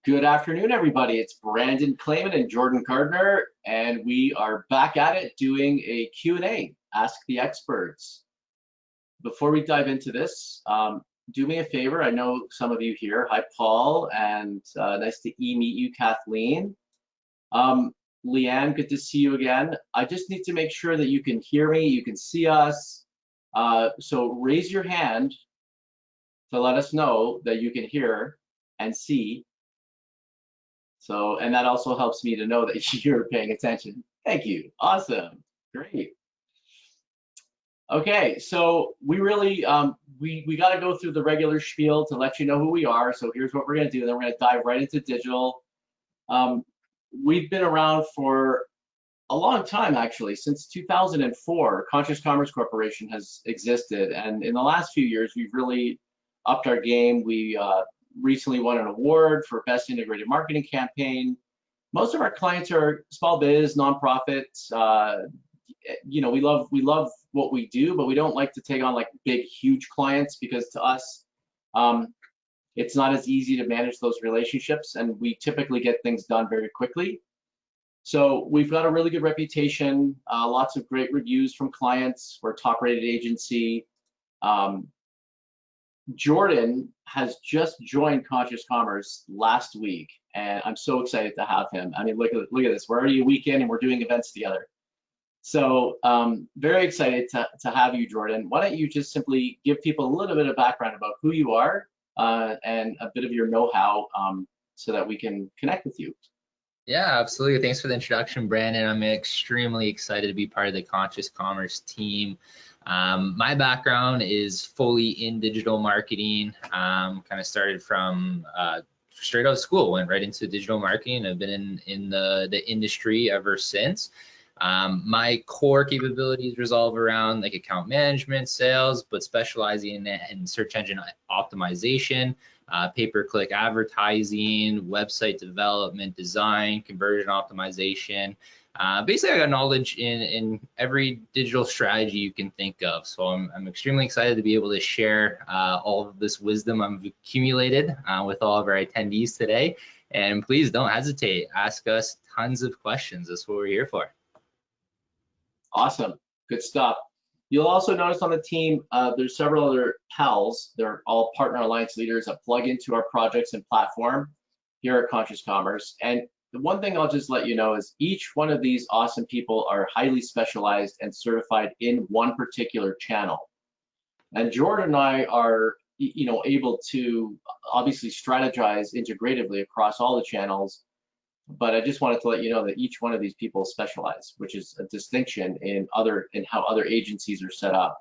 Good afternoon, everybody. It's Brandon Clayman and Jordan Gardner, and we are back at it doing a Q&A, Ask the Experts. Before we dive into this, do me a favor. I know some of you here. Hi, Paul, and nice to meet you, Kathleen. Leanne, good to see you again. I just need to make sure that you can hear me, you can see us. So raise your hand to let us know that you can hear and see. So, and that also helps me to know that you're paying attention. Thank you. Awesome. Great. Okay, so we really, we got to go through the regular spiel to let you know who we are. So here's what we're going to do. Then we're going to dive right into digital. We've been around for a long time, actually. Since 2004, Conscious Commerce Corporation has existed. And in the last few years, we've really upped our game. We recently won an award for Best Integrated Marketing Campaign. Most of our clients are small biz, nonprofits. You know, we love what we do, but we don't like to take on like big, huge clients because to us, it's not as easy to manage those relationships, and we typically get things done very quickly. So we've got a really good reputation, lots of great reviews from clients. We're a top-rated agency. Jordan has just joined Conscious Commerce last week, and I'm so excited to have him. I mean, look at this. We're already a weekend, and we're doing events together. So very excited to have you, Jordan. Why don't you just simply give people a little bit of background about who you are and a bit of your know-how so that we can connect with you. Yeah, absolutely. Thanks for the introduction, Brandon. I'm extremely excited to be part of the Conscious Commerce team. My background is fully in digital marketing. Kind of started from straight out of school, went right into digital marketing. I've been in the industry ever since. My core capabilities revolve around like account management, sales, but specializing in search engine optimization, pay-per-click advertising, website development, design, conversion optimization. Basically, I got knowledge in every digital strategy you can think of. So I'm extremely excited to be able to share all of this wisdom I've accumulated with all of our attendees today. And please don't hesitate, ask us tons of questions. That's what we're here for. Awesome, good stuff. You'll also notice on the team, there's several other pals. They're all partner alliance leaders that plug into our projects and platform here at Conscious Commerce. And the one thing I'll just let you know is each one of these awesome people are highly specialized and certified in one particular channel. And Jordan and I are, you know, able to obviously strategize integratively across all the channels. But I just wanted to let you know that each one of these people specialize, which is a distinction in how other agencies are set up.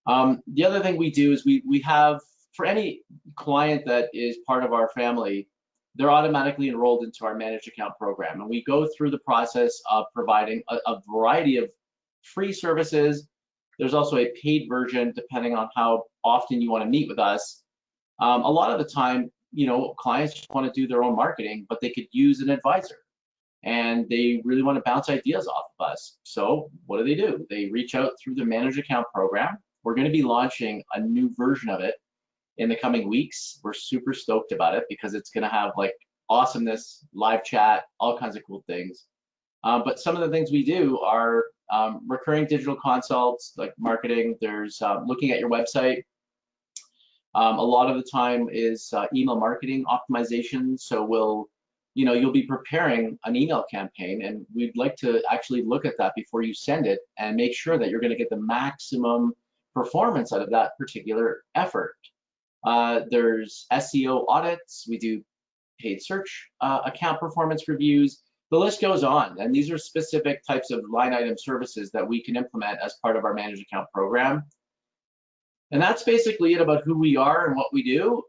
The other thing we do is we have, for any client that is part of our family, they're automatically enrolled into our managed account program. And we go through the process of providing a variety of free services. There's also a paid version depending on how often you want to meet with us. A lot of the time, you know, clients just want to do their own marketing, but they could use an advisor and they really want to bounce ideas off of us. So what do? They reach out through the managed account program. We're going to be launching a new version of it in the coming weeks. We're super stoked about it because it's going to have like awesomeness, live chat, all kinds of cool things. But some of the things we do are recurring digital consults, like marketing. There's looking at your website. A lot of the time is email marketing optimization. So you'll be preparing an email campaign, and we'd like to actually look at that before you send it and make sure that you're going to get the maximum performance out of that particular effort. There's SEO audits. We do paid search account performance reviews. The list goes on, and these are specific types of line item services that we can implement as part of our managed account program. And that's basically it about who we are and what we do.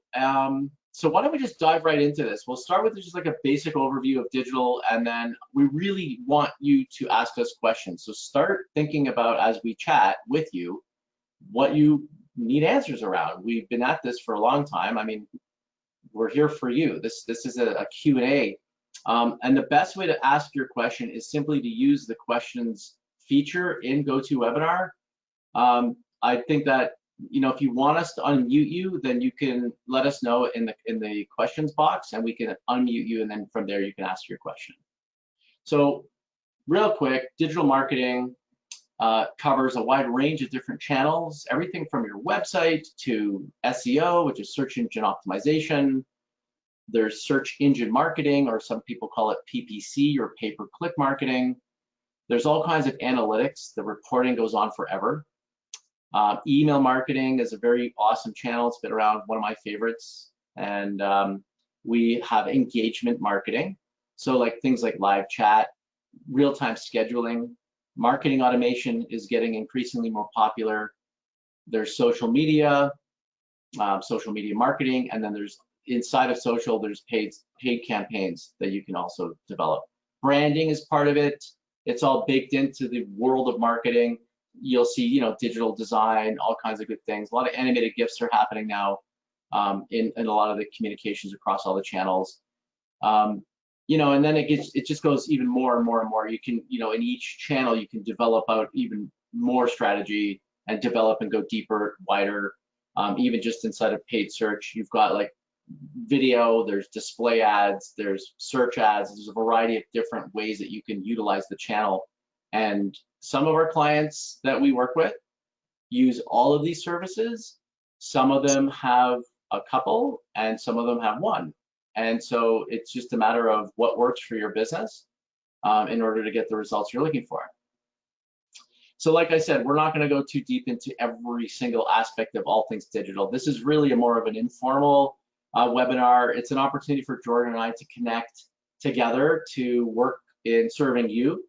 So why don't we just dive right into this? We'll start with just like a basic overview of digital, and then we really want you to ask us questions. So start thinking about, as we chat with you, what you need answers around. We've been at this for a long time. I mean, we're here for you. This is a Q&A. And the best way to ask your question is simply to use the questions feature in GoToWebinar. I think that if you want us to unmute you, then you can let us know in the questions box, and we can unmute you, and then from there you can ask your question. So real quick, digital marketing covers a wide range of different channels, everything from your website to SEO, which is search engine optimization. There's search engine marketing, or some people call it PPC, or pay-per-click marketing. There's all kinds of analytics. The reporting goes on forever. Email marketing is a very awesome channel. It's been around, one of my favorites. And we have engagement marketing. So like things like live chat, real-time scheduling. Marketing automation is getting increasingly more popular. There's social media marketing, and then there's inside of social, there's paid campaigns that you can also develop. Branding is part of it. It's all baked into the world of marketing. You'll see, digital design, all kinds of good things. A lot of animated GIFs are happening now in a lot of the communications across all the channels. And then it just goes even more and more and more. You can, in each channel, you can develop out even more strategy and develop and go deeper, wider. Even just inside of paid search, you've got like video, there's display ads, there's search ads. There's a variety of different ways that you can utilize the channel. And some of our clients that we work with use all of these services. Some of them have a couple, and some of them have one. And so it's just a matter of what works for your business in order to get the results you're looking for. So like I said, we're not going to go too deep into every single aspect of all things digital. This is really more of an informal webinar. It's an opportunity for Jordan and I to connect together to work in serving you.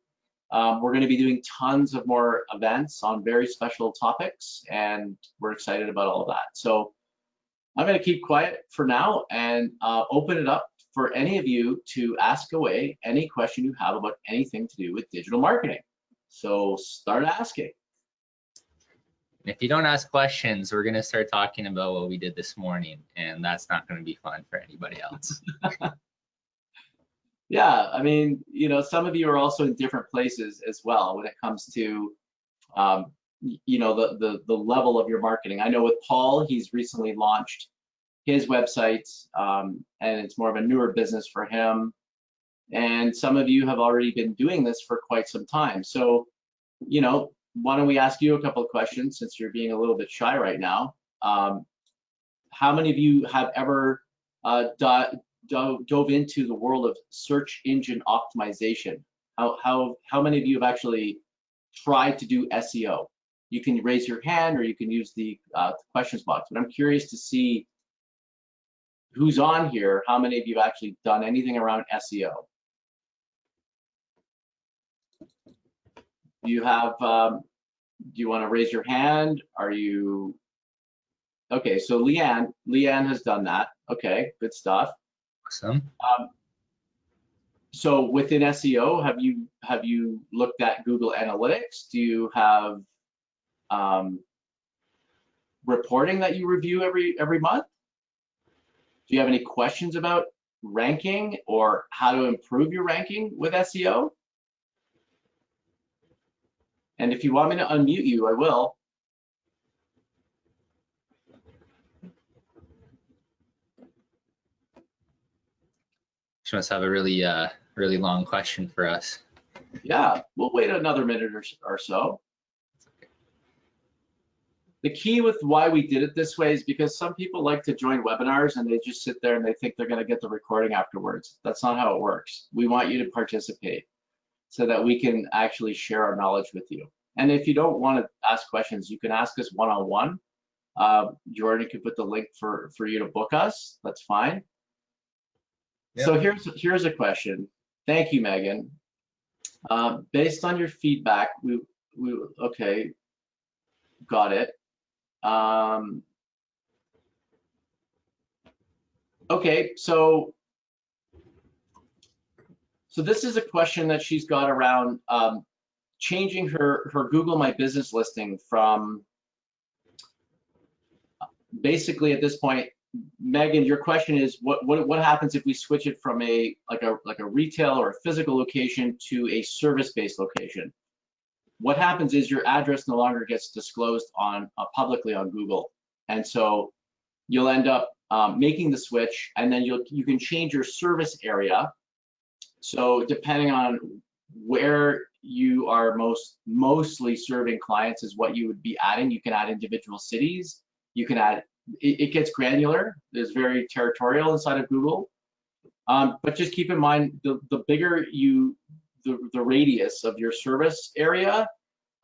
We're going to be doing tons of more events on very special topics, and we're excited about all of that. So I'm going to keep quiet for now and open it up for any of you to ask away any question you have about anything to do with digital marketing. So start asking. If you don't ask questions, we're going to start talking about what we did this morning, and that's not going to be fun for anybody else. Yeah, I mean, some of you are also in different places as well when it comes to, the level of your marketing. I know with Paul, he's recently launched his website, and it's more of a newer business for him. And some of you have already been doing this for quite some time. So, why don't we ask you a couple of questions, since you're being a little bit shy right now. How many of you have ever dove into the world of search engine optimization? How many of you have actually tried to do SEO? You can raise your hand, or you can use the questions box, but I'm curious to see who's on here. How many of you have actually done anything around SEO? Do you have, do you want to raise your hand? Are you, okay, so Leanne has done that. Okay, good stuff. Awesome. So within SEO, have you looked at Google Analytics? Do you have reporting that you review every month? Do you have any questions about ranking or how to improve your ranking with SEO? And if you want me to unmute you, I will. She must have a really long question for us. Yeah, we'll wait another minute or so. The key with why we did it this way is because some people like to join webinars and they just sit there and they think they're going to get the recording afterwards. That's not how it works. We want you to participate so that we can actually share our knowledge with you. And if you don't want to ask questions, you can ask us one-on-one. Jordan can put the link for you to book us. That's fine. Yep. So here's a question. Thank you, Megan. Based on your feedback, we okay, got it. Okay, so this is a question that she's got around changing her Google My Business listing from, basically at this point, Megan, your question is what happens if we switch it from a retail or a physical location to a service-based location? what happens is your address no longer gets disclosed on publicly on Google. And so you'll end up making the switch, and then you can change your service area. So depending on where you are mostly serving clients is what you would be adding. You can add individual cities. You can add, it gets granular. It's very territorial inside of Google. But just keep in mind, the bigger the radius of your service area,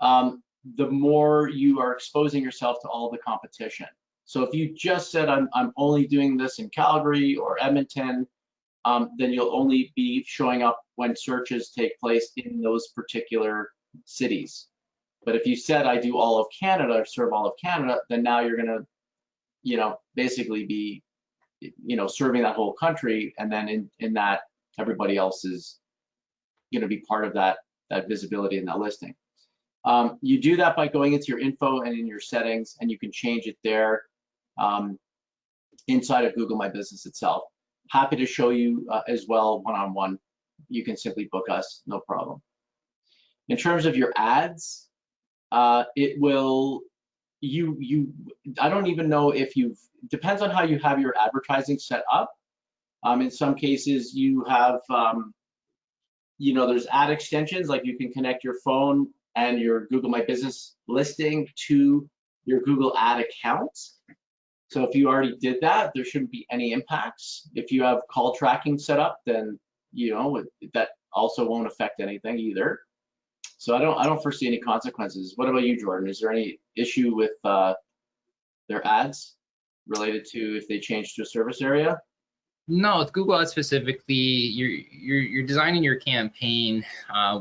the more you are exposing yourself to all the competition. So if you just said, I'm only doing this in Calgary or Edmonton, then you'll only be showing up when searches take place in those particular cities. But if you said, I do all of Canada, or serve all of Canada, then now you're gonna, basically be, serving that whole country, and then in that, everybody else is gonna be part of that visibility in that listing. You do that by going into your info and in your settings, and you can change it there inside of Google My Business itself. Happy to show you as well one-on-one. You can simply book us, no problem. In terms of your ads, it will, I don't even know if depends on how you have your advertising set up. In some cases you have, there's ad extensions, like you can connect your phone and your Google My Business listing to your Google ad accounts. So if you already did that, there shouldn't be any impacts. If you have call tracking set up, then that also won't affect anything either. So I don't foresee any consequences. What about you, Jordan? Is there any issue with their ads related to if they change to a service area? No, with Google Ads specifically, you're designing your campaign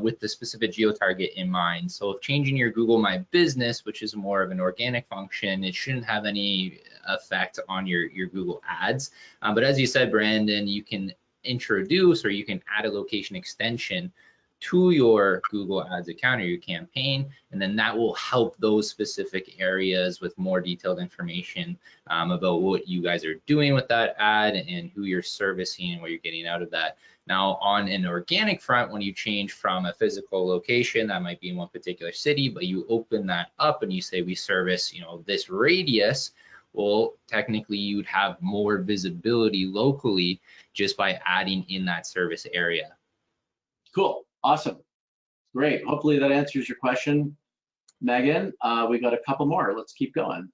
with the specific geo-target in mind. So if changing your Google My Business, which is more of an organic function, it shouldn't have any effect on your Google Ads. But as you said, Brandon, you can introduce or you can add a location extension to your Google Ads account or your campaign, and then that will help those specific areas with more detailed information about what you guys are doing with that ad and who you're servicing and what you're getting out of that. Now, on an organic front, when you change from a physical location, that might be in one particular city, but you open that up and you say we service, this radius, well, technically you'd have more visibility locally just by adding in that service area. Cool. Awesome. Great. Hopefully that answers your question, Megan. We got a couple more. Let's keep going.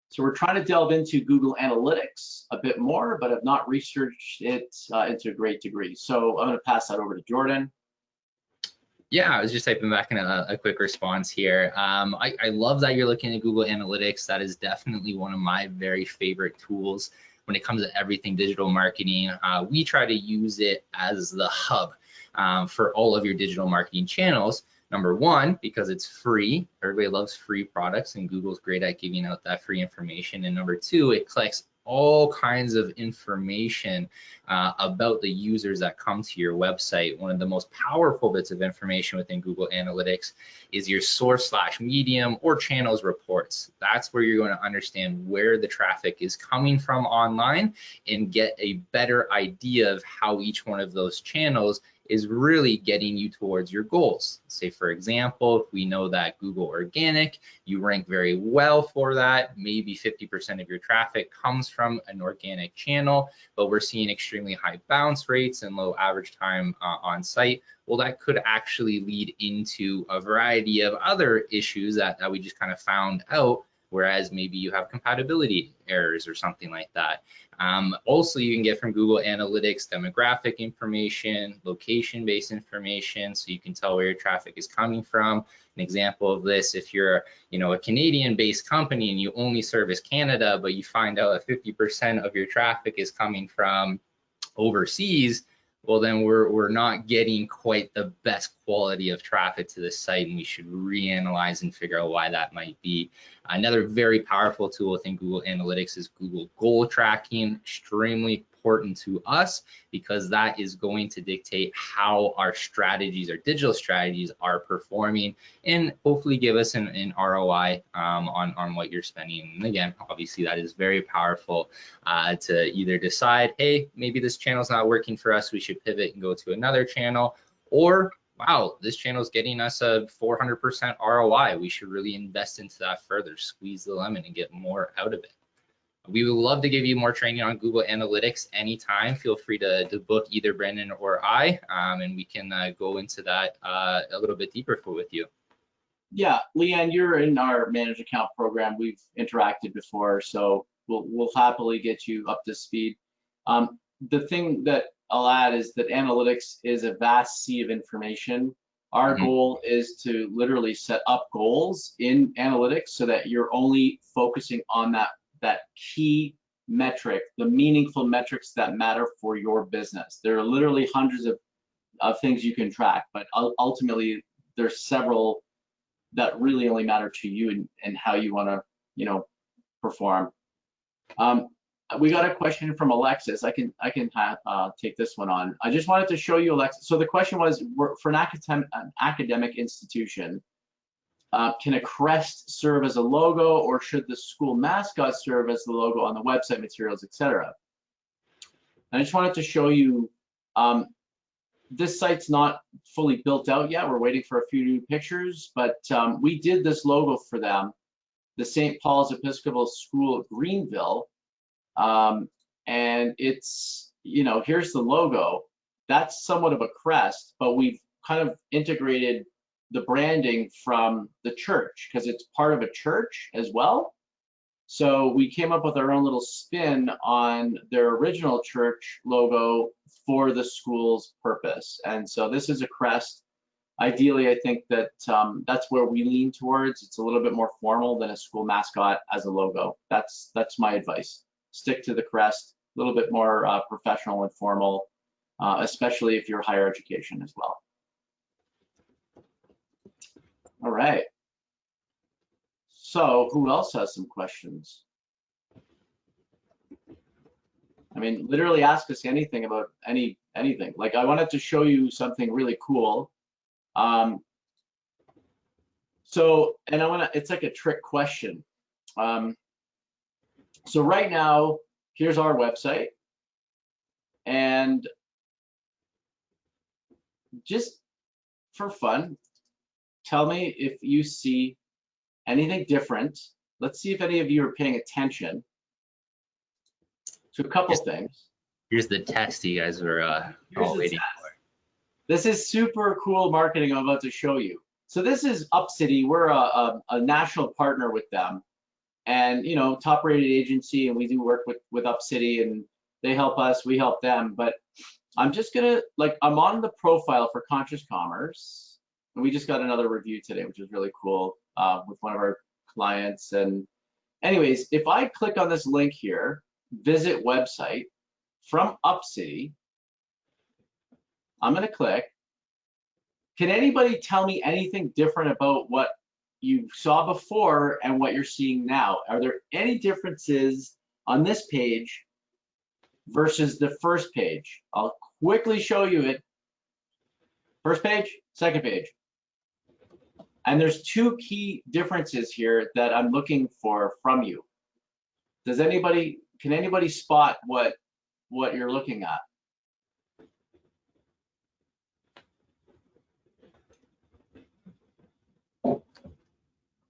So we're trying to delve into Google Analytics a bit more, but have not researched it into a great degree. So I'm going to pass that over to Jordan. Yeah, I was just typing back in a quick response here. I love that you're looking at Google Analytics. That is definitely one of my very favorite tools when it comes to everything digital marketing. We try to use it as the hub for all of your digital marketing channels. Number one, because it's free. Everybody loves free products, and Google's great at giving out that free information. And number two, it collects all kinds of information about the users that come to your website. One of the most powerful bits of information within Google Analytics is your source/medium or channels reports. That's where you're going to understand where the traffic is coming from online and get a better idea of how each one of those channels is really getting you towards your goals. Say, for example, if we know that Google Organic, you rank very well for that, maybe 50% of your traffic comes from an organic channel, but we're seeing extremely high bounce rates and low average time on site. Well, that could actually lead into a variety of other issues that we just kind of found out, whereas maybe you have compatibility errors or something like that. Also, you can get from Google Analytics demographic information, location-based information, so you can tell where your traffic is coming from. An example of this, if you're a Canadian-based company and you only service Canada, but you find out that 50% of your traffic is coming from overseas, well, then we're not getting quite the best quality of traffic to the site, and we should reanalyze and figure out why that might be. Another very powerful tool within Google Analytics is Google goal tracking, extremely important to us because that is going to dictate how our strategies, our digital strategies are performing, and hopefully give us an ROI on what you're spending. And again, obviously that is very powerful to either decide, hey, maybe this channel's not working for us, we should pivot and go to another channel, or wow, this channel is getting us a 400% ROI. We should really invest into that further, squeeze the lemon and get more out of it. We would love to give you more training on Google Analytics anytime. Feel free to book either Brendan or I, and we can go into that a little bit deeper with you. Yeah, Leanne, you're in our managed account program. We've interacted before, so we'll happily get you up to speed. The thing that I'll add is that analytics is a vast sea of information. Our goal is to literally set up goals in analytics so that you're only focusing on that key metric, the meaningful metrics that matter for your business. There are literally hundreds of things you can track, but ultimately there's several that really only matter to you and how you want to, perform. We got a question from Alexis. I can take this one on. I just wanted to show you, Alexis. So the question was, for an academic institution, can a crest serve as a logo, or should the school mascot serve as the logo on the website materials, etc.? I just wanted to show you, this site's not fully built out yet. We're waiting for a few new pictures, but we did this logo for them, the St. Paul's Episcopal School of Greenville. And it's, here's the logo. That's somewhat of a crest, but we've kind of integrated the branding from the church because it's part of a church as well. So we came up with our own little spin on their original church logo for the school's purpose. And so this is a crest. Ideally, I think that that's where we lean towards. It's a little bit more formal than a school mascot as a logo. That's my advice. Stick to the crest, a little bit more professional and formal, especially if you're higher education as well. All right. So who else has some questions? I mean, literally ask us anything about anything. Like, I wanted to show you something really cool. And it's like a trick question. So right now, here's our website. And just for fun, tell me if you see anything different. Let's see if any of you are paying attention to a couple things. Here's the test you guys were all waiting for. This is super cool marketing I'm about to show you. So this is UpCity. We're a national partner with them, and top rated agency, and we do work with UpCity, and they help us, we help them. But I'm just gonna, I'm on the profile for Conscious Commerce, and we just got another review today, which is really cool, with one of our clients. And anyways, if I click on this link here, visit website from UpCity, I'm gonna click. Can anybody tell me anything different about what you saw before and what you're seeing now? Are there any differences on this page versus the first page? I'll quickly show you it. First page, second page. And there's two key differences here that I'm looking for from you. Can anybody spot what you're looking at?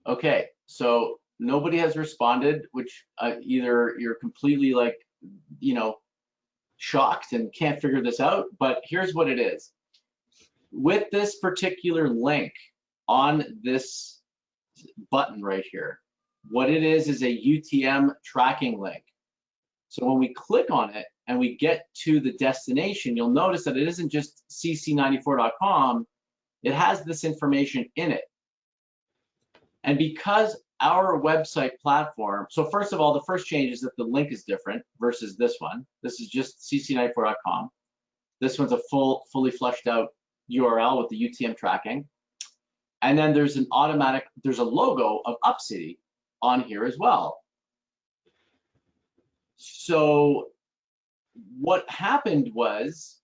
Okay, so nobody has responded, which either you're completely shocked and can't figure this out, but here's what it is. With this particular link on this button right here, what it is a UTM tracking link. So when we click on it and we get to the destination, you'll notice that it isn't just cc94.com, it has this information in it. And because our website platform, so first of all, the first change is that the link is different versus this one. This is just cc94.com. This one's a fully fleshed out URL with the UTM tracking. And then there's a logo of UpCity on here as well. So what happened was,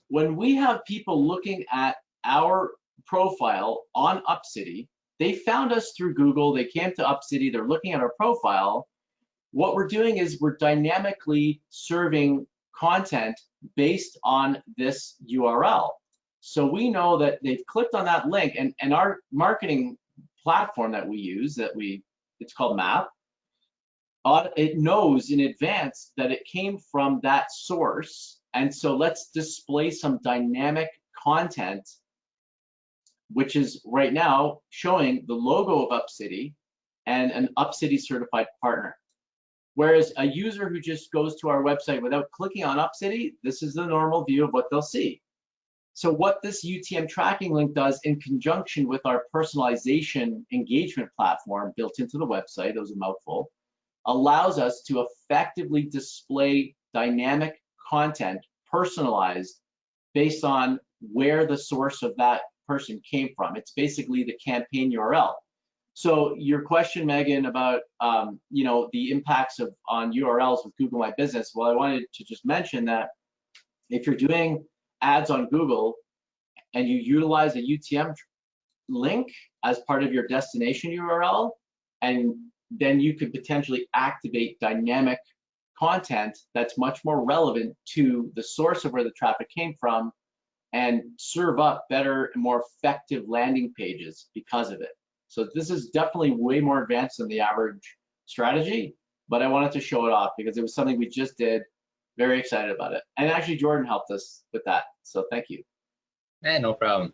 when we have people looking at our profile on UpCity, they found us through Google, they came to UpCity, they're looking at our profile. What we're doing is we're dynamically serving content based on this URL. So we know that they've clicked on that link, and our marketing platform that we use, it's called MAP, it knows in advance that it came from that source. And so let's display some dynamic content, which is right now showing the logo of UpCity and an UpCity certified partner. Whereas a user who just goes to our website without clicking on UpCity, this is the normal view of what they'll see. So what this UTM tracking link does in conjunction with our personalization engagement platform built into the website, that was a mouthful, allows us to effectively display dynamic content personalized based on where the source of that person came from. It's basically the campaign URL. So your question, Megan, about the impacts on URLs with Google My Business, well, I wanted to just mention that if you're doing ads on Google and you utilize a UTM link as part of your destination URL, and then you could potentially activate dynamic content that's much more relevant to the source of where the traffic came from and serve up better and more effective landing pages because of it. So this is definitely way more advanced than the average strategy, but I wanted to show it off because it was something we just did. Very excited about it. And actually Jordan helped us with that. So thank you. No problem.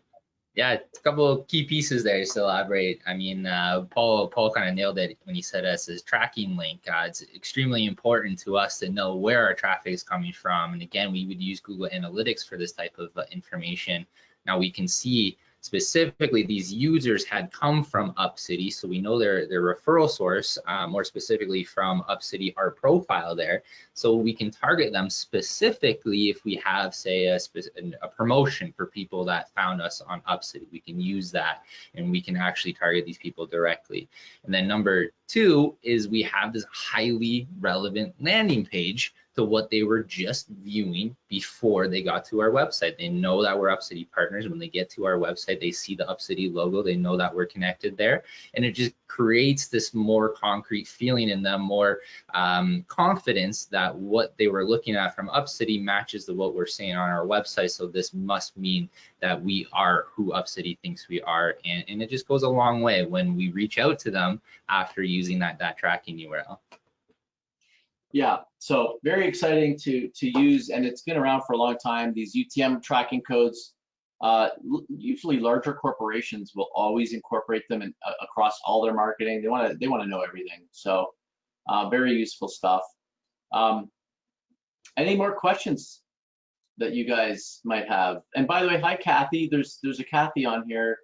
Yeah, a couple of key pieces there to elaborate. I mean, Paul kind of nailed it when he said us as tracking link. It's extremely important to us to know where our traffic is coming from. And again, we would use Google Analytics for this type of information. Now we can see specifically these users had come from UpCity, so we know their referral source, more specifically from UpCity, our profile there. So we can target them specifically if we have, say, a promotion for people that found us on UpCity. We can use that and we can actually target these people directly. And then number two is we have this highly relevant landing page to what they were just viewing before they got to our website. They know that we're UpCity partners. When they get to our website, they see the UpCity logo, they know that we're connected there, and it just creates this more concrete feeling in them, more confidence that what they were looking at from UpCity matches to what we're seeing on our website. So this must mean that we are who UpCity thinks we are, and it just goes a long way when we reach out to them after using that tracking URL. Yeah, so very exciting to use, and it's been around for a long time. These UTM tracking codes, usually larger corporations will always incorporate them across all their marketing. They want to know everything. So very useful stuff. Any more questions that you guys might have? And by the way, hi Kathy. There's a Kathy on here,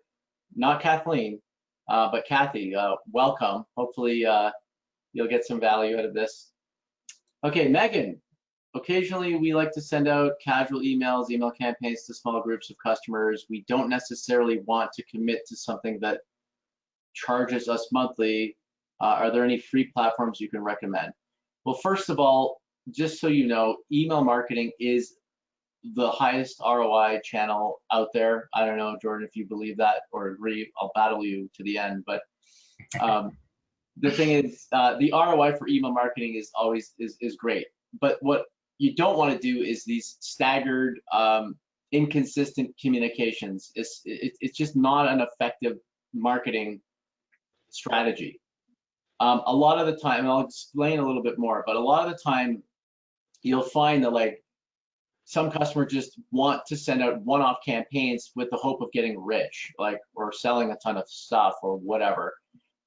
not Kathleen, but Kathy. Welcome. Hopefully you'll get some value out of this. Okay, Megan, occasionally we like to send out casual emails, email campaigns to small groups of customers. We don't necessarily want to commit to something that charges us monthly. Are there any free platforms you can recommend? Well, first of all, just so you know, email marketing is the highest ROI channel out there. I don't know, Jordan, if you believe that or agree. I'll battle you to the end, but the thing is, the ROI for email marketing is always great. But what you don't want to do is these staggered, inconsistent communications. It's just not an effective marketing strategy. A lot of the time, and I'll explain a little bit more, but a lot of the time you'll find that like some customers just want to send out one-off campaigns with the hope of getting rich, like, or selling a ton of stuff or whatever.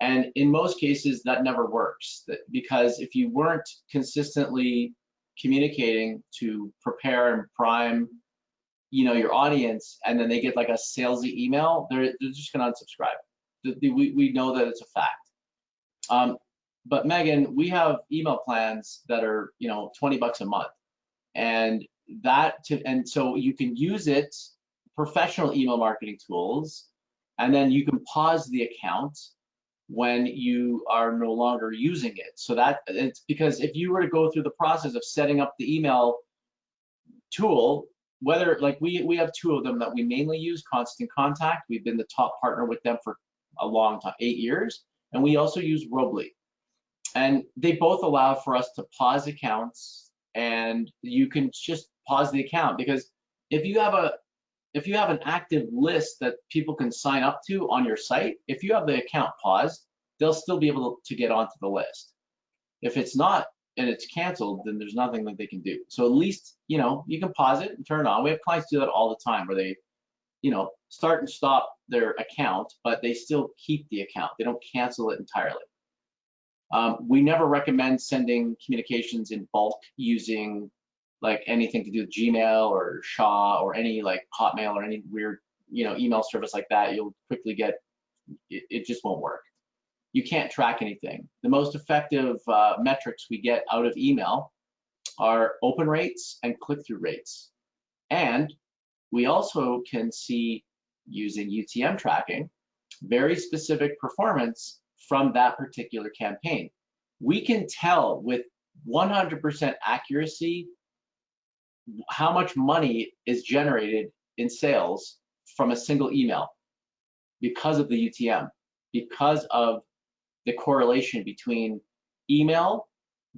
And in most cases, that never works, because if you weren't consistently communicating to prepare and prime, your audience, and then they get like a salesy email, they're just gonna unsubscribe. We know that it's a fact. But Megan, we have email plans that are, $20 a month, and so you can use it, professional email marketing tools, and then you can pause the account when you are no longer using it. So that it's because if you were to go through the process of setting up the email tool, whether like we have two of them that we mainly use, Constant Contact. We've been the top partner with them for a long time, 8 years, and we also use Robly. And they both allow for us to pause accounts, and you can just pause the account, because if you have if you have an active list that people can sign up to on your site, if you have the account paused, they'll still be able to get onto the list. If it's not and it's canceled, then there's nothing that they can do. So at least, you know, you can pause it and turn it on. We have clients do that all the time where they, you know, start and stop their account, but they still keep the account. They don't cancel it entirely. We never recommend sending communications in bulk using like anything to do with Gmail or Shaw or any like Hotmail or any weird, you know, email service like that. You'll quickly get, it just won't work. You can't track anything. The most effective metrics we get out of email are open rates and click-through rates. And we also can see, using UTM tracking, very specific performance from that particular campaign. We can tell with 100% accuracy how much money is generated in sales from a single email because of the UTM, because of the correlation between email,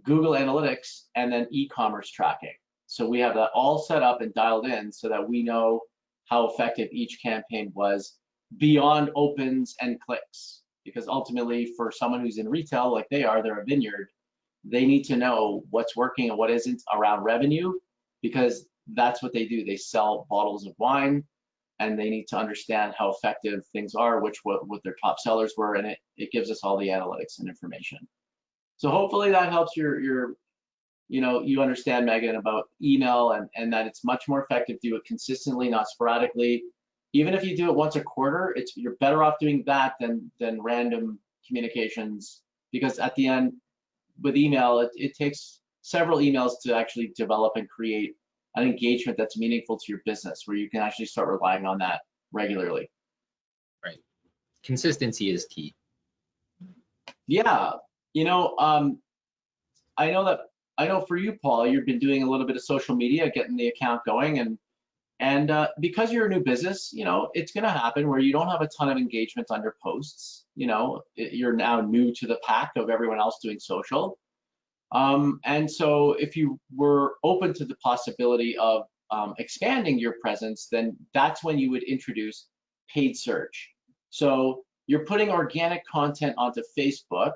Google Analytics, and then e-commerce tracking. So we have that all set up and dialed in so that we know how effective each campaign was beyond opens and clicks. Because ultimately, for someone who's in retail like they are, they're a vineyard, they need to know what's working and what isn't around revenue, because that's what they do. They sell bottles of wine, and they need to understand how effective things are, what their top sellers were, and it gives us all the analytics and information. So hopefully that helps your you know, you understand, Megan, about email and that it's much more effective to do it consistently, not sporadically. Even if you do it once a quarter, you're better off doing that than random communications, because at the end with email, it takes several emails to actually develop and create an engagement that's meaningful to your business, where you can actually start relying on that regularly. Right. Consistency is key. Yeah. You know, I know for you, Paul, you've been doing a little bit of social media, getting the account going, and because you're a new business, you know, it's going to happen where you don't have a ton of engagement on your posts. You know, you're now new to the pack of everyone else doing social. And so if you were open to the possibility of expanding your presence, then that's when you would introduce paid search. So you're putting organic content onto Facebook,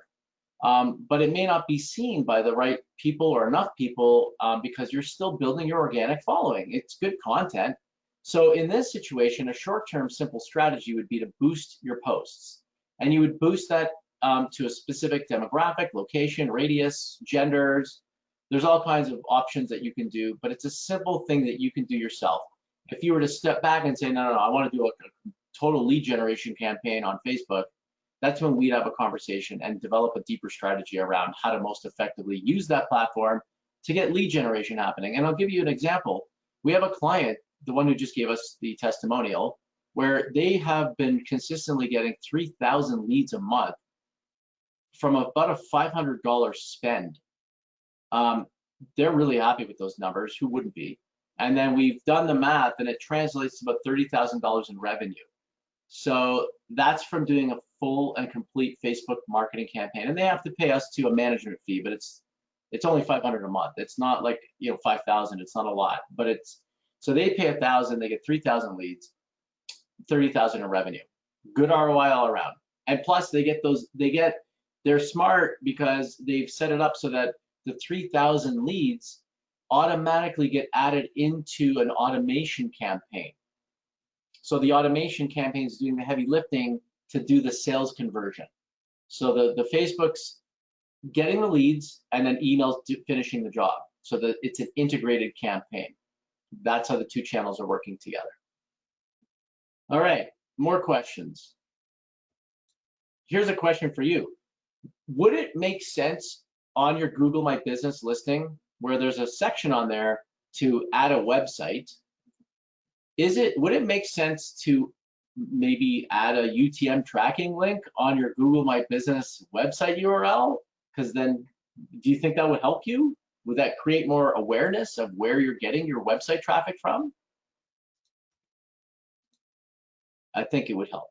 but it may not be seen by the right people or enough people because you're still building your organic following. It's good content. So in this situation, a short-term simple strategy would be to boost your posts. And you would boost that to a specific demographic, location, radius, genders. There's all kinds of options that you can do, but it's a simple thing that you can do yourself. If you were to step back and say, no, I want to do a total lead generation campaign on Facebook, that's when we'd have a conversation and develop a deeper strategy around how to most effectively use that platform to get lead generation happening. And I'll give you an example. We have a client, the one who just gave us the testimonial, where they have been consistently getting 3,000 leads a month from about a $500 spend. They're really happy with those numbers. Who wouldn't be? And then we've done the math, and it translates to about $30,000 in revenue. So that's from doing a full and complete Facebook marketing campaign, and they have to pay us to a management fee, but it's only $500 a month. It's not like, you know, 5,000. It's not a lot, but it's, so they pay 1,000, they get 3,000 leads, 30,000 in revenue. Good ROI all around. And plus they're smart because they've set it up so that the 3,000 leads automatically get added into an automation campaign. So the automation campaign is doing the heavy lifting to do the sales conversion. So the Facebook's getting the leads and then emails finishing the job. So that it's an integrated campaign. That's how the two channels are working together. All right, more questions. Here's a question for you. Would it make sense on your Google My Business listing, where there's a section on there to add a website? Would it make sense to maybe add a UTM tracking link on your Google My Business website URL? Because then, do you think that would help you? Would that create more awareness of where you're getting your website traffic from? I think it would help.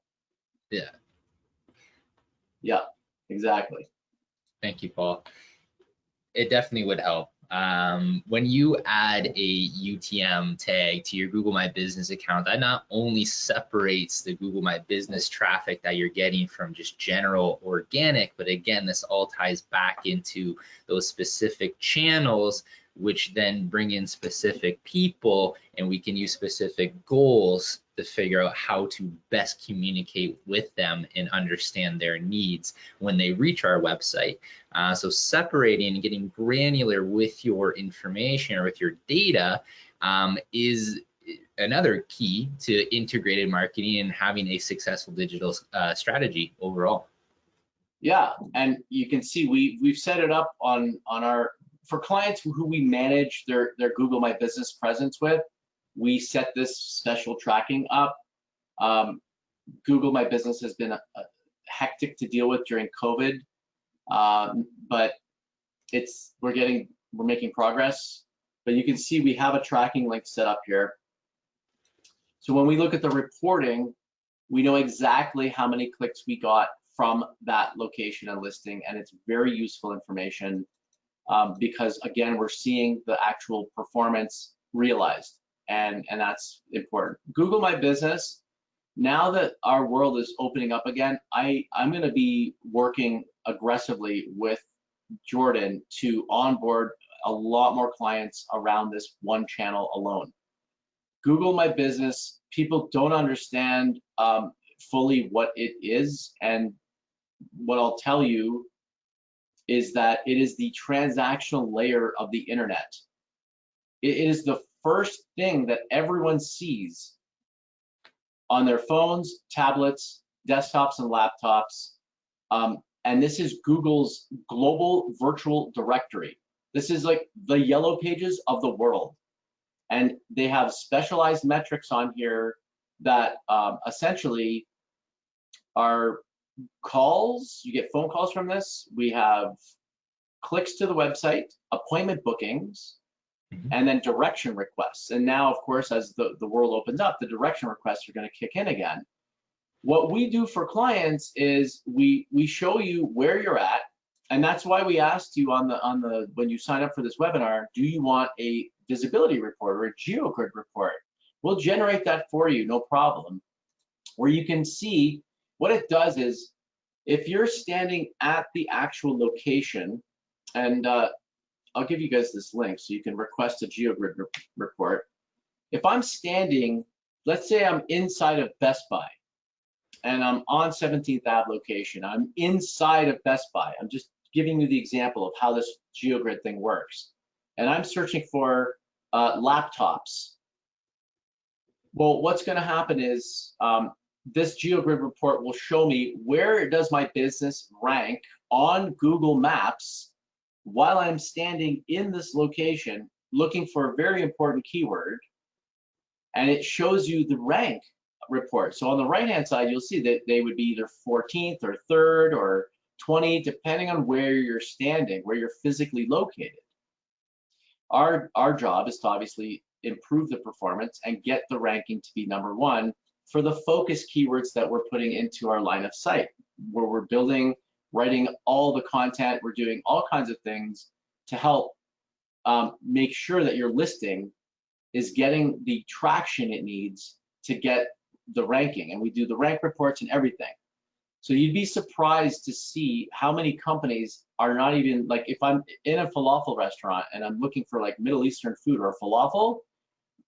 Yeah. Yeah, exactly. Thank you, Paul. It definitely would help. When you add a UTM tag to your Google My Business account, that not only separates the Google My Business traffic that you're getting from just general organic, but again, this all ties back into those specific channels, which then bring in specific people, and we can use specific goals to figure out how to best communicate with them and understand their needs when they reach our website. So separating and getting granular with your information or with your data is another key to integrated marketing and having a successful digital strategy overall. Yeah, and you can see we've set it up on our, for clients who we manage their Google My Business presence with, we set this special tracking up. Google My Business has been a hectic to deal with during COVID, but we're making progress. But you can see we have a tracking link set up here. So when we look at the reporting, we know exactly how many clicks we got from that location and listing, and it's very useful information because again, we're seeing the actual performance realized, and that's important. Google My Business, now that our world is opening up again, I'm going to be working aggressively with Jordan to onboard a lot more clients around this one channel alone. Google My Business, people don't understand fully what it is, and what I'll tell you is that it is the transactional layer of the internet. It is the first thing that everyone sees on their phones, tablets, desktops, and laptops. And this is Google's global virtual directory. This is like the yellow pages of the world. And they have specialized metrics on here that essentially are calls. You get phone calls from this. We have clicks to the website, appointment bookings, and then direction requests. And now, of course, as the world opens up, the direction requests are going to kick in again. What we do for clients is we show you where you're at, and that's why we asked you on the when you sign up for this webinar, do you want a visibility report or a geogrid report? We'll generate that for you, no problem. Where you can see what it does is, if you're standing at the actual location, and I'll give you guys this link so you can request a geogrid report. If I'm standing, let's say I'm inside of Best Buy, and I'm on 17th Ave location. I'm inside of Best Buy. I'm just giving you the example of how this geogrid thing works. And I'm searching for laptops. Well, what's going to happen is this geogrid report will show me where does my business rank on Google Maps while I'm standing in this location looking for a very important keyword. And it shows you the rank report. So on the right-hand side, you'll see that they would be either 14th or 3rd or 20, depending on where you're standing, where you're physically located. Our job is to obviously improve the performance and get the ranking to be #1 for the focus keywords that we're putting into our line of sight, where we're building, writing all the content, we're doing all kinds of things to help make sure that your listing is getting the traction it needs to get the ranking. And we do the rank reports and everything. So you'd be surprised to see how many companies are not even, like, if I'm in a falafel restaurant and I'm looking for like Middle Eastern food or falafel,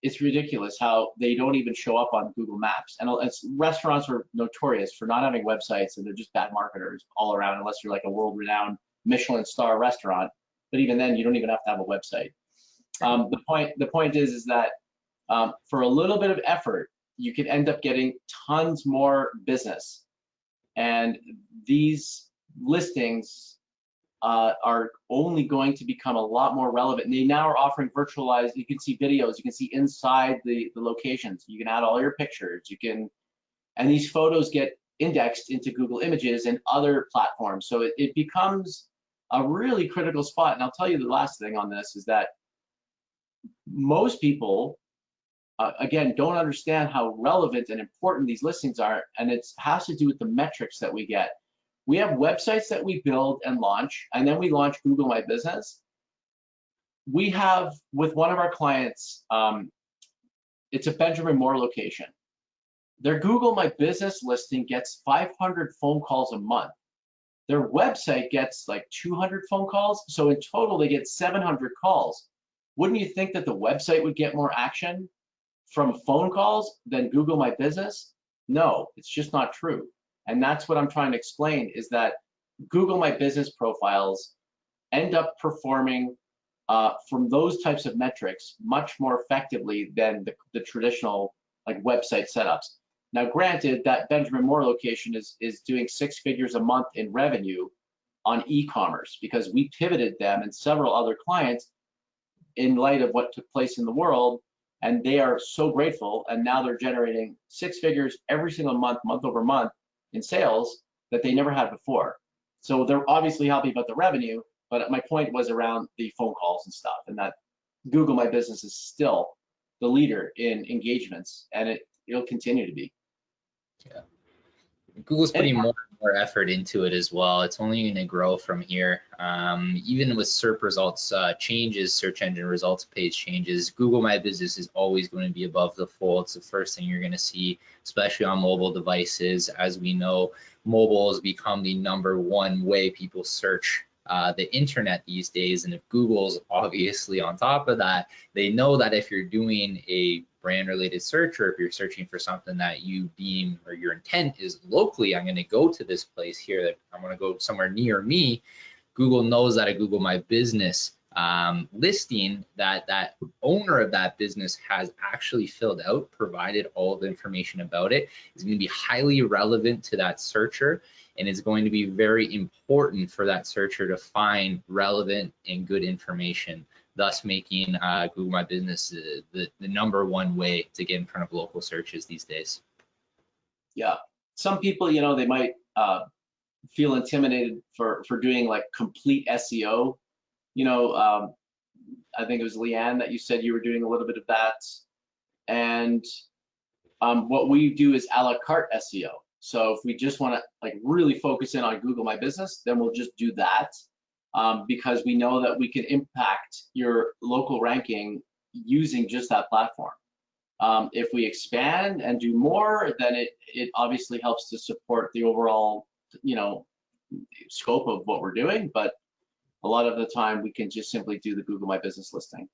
it's ridiculous how they don't even show up on Google Maps. And restaurants are notorious for not having websites, and they're just bad marketers all around, unless you're like a world-renowned Michelin star restaurant. But even then, you don't even have to have a website. The point is that for a little bit of effort, you can end up getting tons more business. And these listings are only going to become a lot more relevant. And they now are offering virtualized, you can see videos, you can see inside the locations, you can add all your pictures, and these photos get indexed into Google Images and other platforms. So it becomes a really critical spot. And I'll tell you the last thing on this is that most people, again, don't understand how relevant and important these listings are, and it has to do with the metrics that we get. We have websites that we build and launch, and then we launch Google My Business. we have with one of our clients, it's a Benjamin Moore location. Their Google My Business listing gets 500 phone calls a month. Their website gets like 200 phone calls. So in total, they get 700 calls. Wouldn't you think that the website would get more action from phone calls than Google My Business? No, it's just not true. And that's what I'm trying to explain is that Google My Business profiles end up performing from those types of metrics much more effectively than the traditional like website setups. Now, granted, that Benjamin Moore location is doing 6 figures a month in revenue on e-commerce because we pivoted them and several other clients in light of what took place in the world, and they are so grateful. And now they're generating 6 figures every single month, month over month in sales that they never had before. So they're obviously happy about the revenue, but my point was around the phone calls and stuff, and that Google My Business is still the leader in engagements, and it'll continue to be. Yeah. Google's putting more and more effort into it as well. It's only going to grow from here. Even with SERP results changes, search engine results page changes, Google My Business is always going to be above the fold. It's the first thing you're going to see, especially on mobile devices. As we know, mobile has become the #1 way people search the internet these days. And if Google's obviously on top of that, they know that if you're doing a brand related search, or if you're searching for something that you deem or your intent is locally, I'm going to go to this place here, that I'm going to go somewhere near me. Google knows that a Google My Business listing that owner of that business has actually filled out, provided all the information about it, is going to be highly relevant to that searcher, and it's going to be very important for that searcher to find relevant and good information, thus making Google My Business the #1 way to get in front of local searches these days. Yeah, some people, they might feel intimidated for doing like complete SEO. I think it was Leanne that you said you were doing a little bit of that. And what we do is a la carte SEO. So if we just want to like really focus in on Google My Business, then we'll just do that because we know that we can impact your local ranking using just that platform. If we expand and do more, then it obviously helps to support the overall, scope of what we're doing. But a lot of the time we can just simply do the Google My Business listing.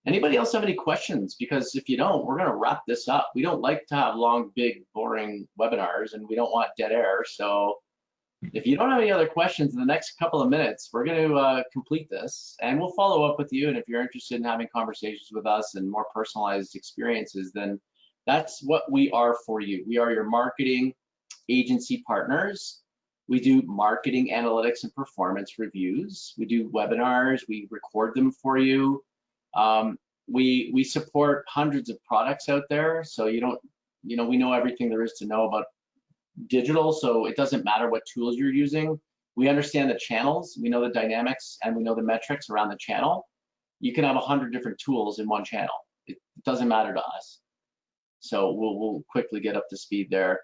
Anybody else have any questions? Because if you don't, we're going to wrap this up. We don't like to have long, big, boring webinars, and we don't want dead air. So if you don't have any other questions in the next couple of minutes, we're going to complete this, and we'll follow up with you. And if you're interested in having conversations with us and more personalized experiences, then that's what we are for you. We are your marketing agency partners. We do marketing analytics and performance reviews. We do webinars. We record them for you. We support hundreds of products out there, so we know everything there is to know about digital, so it doesn't matter what tools you're using. We understand the channels, we know the dynamics, and we know the metrics around the channel. You can have 100 different tools in one channel. It doesn't matter to us. So we'll quickly get up to speed there.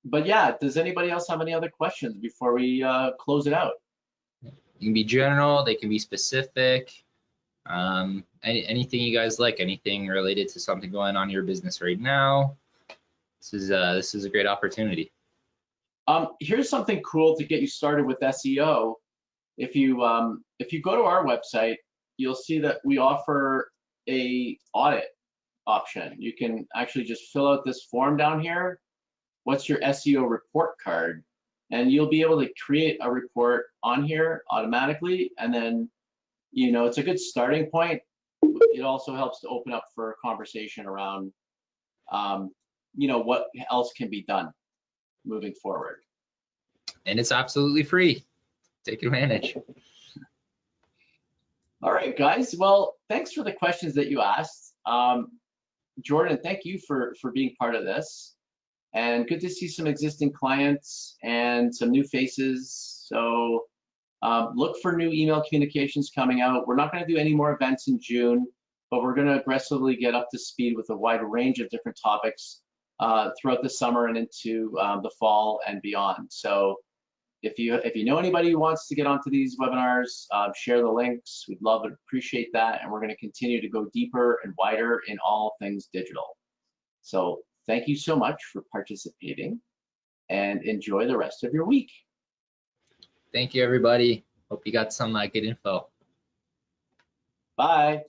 But yeah, does anybody else have any other questions before we close it out? You can be general, they can be specific. Anything you guys like, anything related to something going on in your business right now. This is a great opportunity. Here's something cool to get you started with SEO. If you go to our website, you'll see that we offer a audit option. You can actually just fill out this form down here. What's your SEO report card? And you'll be able to create a report on here automatically, and then it's a good starting point. It also helps to open up for a conversation around what else can be done moving forward. And it's absolutely free. Take advantage. All right, guys. Well, thanks for the questions that you asked. Jordan, thank you for being part of this. And good to see some existing clients and some new faces. So look for new email communications coming out. We're not going to do any more events in June, but we're going to aggressively get up to speed with a wide range of different topics throughout the summer and into the fall and beyond. So If you know anybody who wants to get onto these webinars, share the links. We'd love and appreciate that. And we're going to continue to go deeper and wider in all things digital. So thank you so much for participating and enjoy the rest of your week. Thank you, everybody. Hope you got some good info. Bye.